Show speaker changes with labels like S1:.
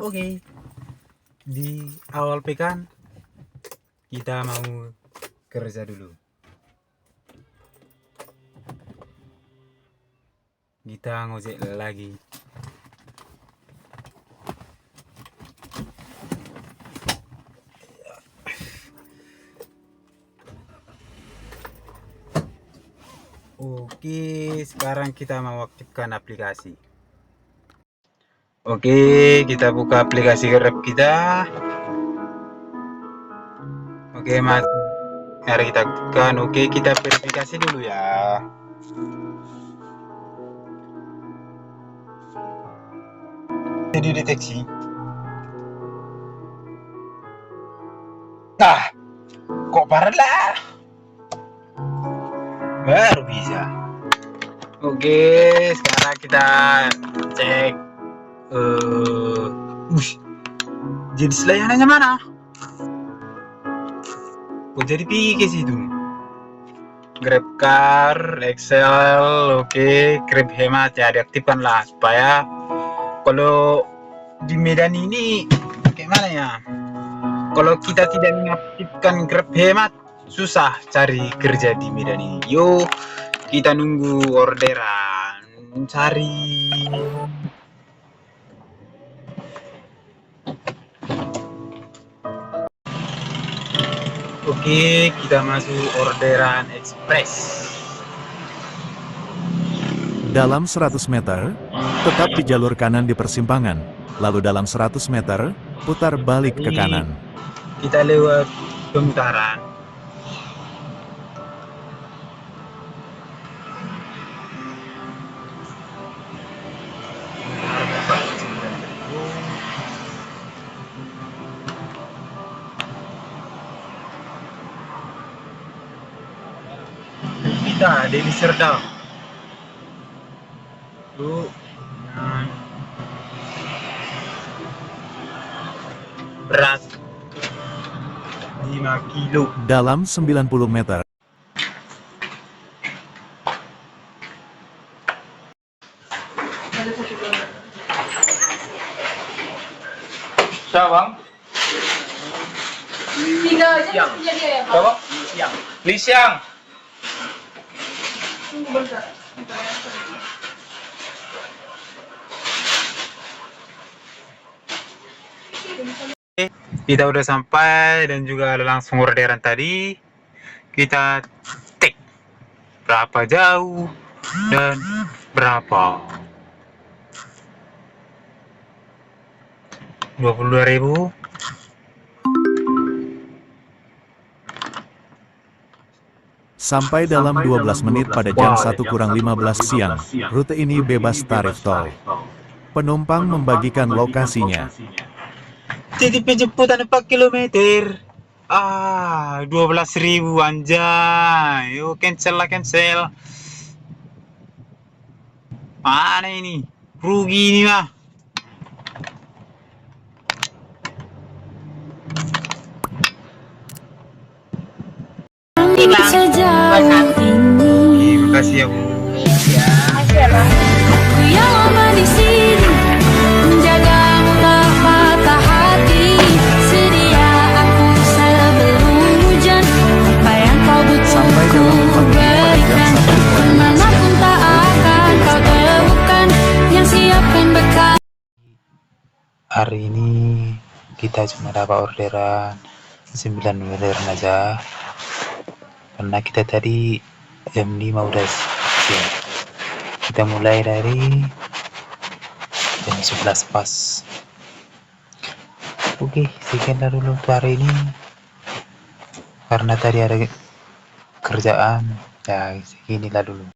S1: Oke, di awal pekan kita mau kerja dulu. Kita ngojek lagi. Oke, sekarang kita mau aktifkan aplikasi. Oke, kita buka aplikasi Grab kita. Oke, Mas. Mari kita aktifkan. Oke, kita verifikasi dulu ya. Jadi deteksi. Nah, kok parah lah? Baru bisa. Oke, sekarang kita cek jenis layanannya mana? Oh, jadi pikir itu. GrabCar, Excel, oke, Grab Hemat ya diaktifkan lah supaya kalau di Medan ini kayak mana ya? Kalau kita tidak mengaktifkan Grab Hemat, susah cari kerja di Medan ini. Yuk, kita nunggu orderan, cari. Oke, kita masuk orderan ekspres.
S2: Dalam 100 meter, tetap di jalur kanan di persimpangan. Lalu dalam 100 meter, putar balik ke kanan.
S1: Kita lewat pemutaran. Kita Deli Serdang. Beras 5 kilo.
S2: Dalam 90 meter.
S3: Siapa bang?
S4: Tiga aja
S3: Siang.
S4: punya dia ya, Pak?
S3: Siapa? Siang. Lisiang.
S4: Tunggu bentar.
S1: Kita udah sampai dan juga ada langsung orderan tadi. Kita cek berapa jauh dan berapa. 22.000.
S2: Sampai dalam 12 menit pada jam 1:15 siang. Rute ini bebas tarif tol. Penumpang membagikan lokasinya.
S1: Jadi penjemputan 4 km. 12.000 anjay. Yuk cancel lah, cancel. Mana ini? Rugi ini mah. Terima kasih ya, Bu.
S4: Makasih ya, Bang.
S5: Yang lama di sini menjagamu tak patah hati. Sedia aku sebelum hujan. Apa yang kau butuh
S2: Sampai
S5: ku
S2: dalam 4 menit pada jam
S5: berikan.
S2: 1:15.
S5: Kemanapun tak akan kau temukan yang siapkan bekal.
S1: Hari ini kita cuma dapat orderan 9 orderan aja. Karena kita tadi jam 5 udah siap. Kita mulai dari jam 11 pas. Oke, sekian dulu untuk hari ini. Karena tadi ada kerjaan, ya seginilah dulu.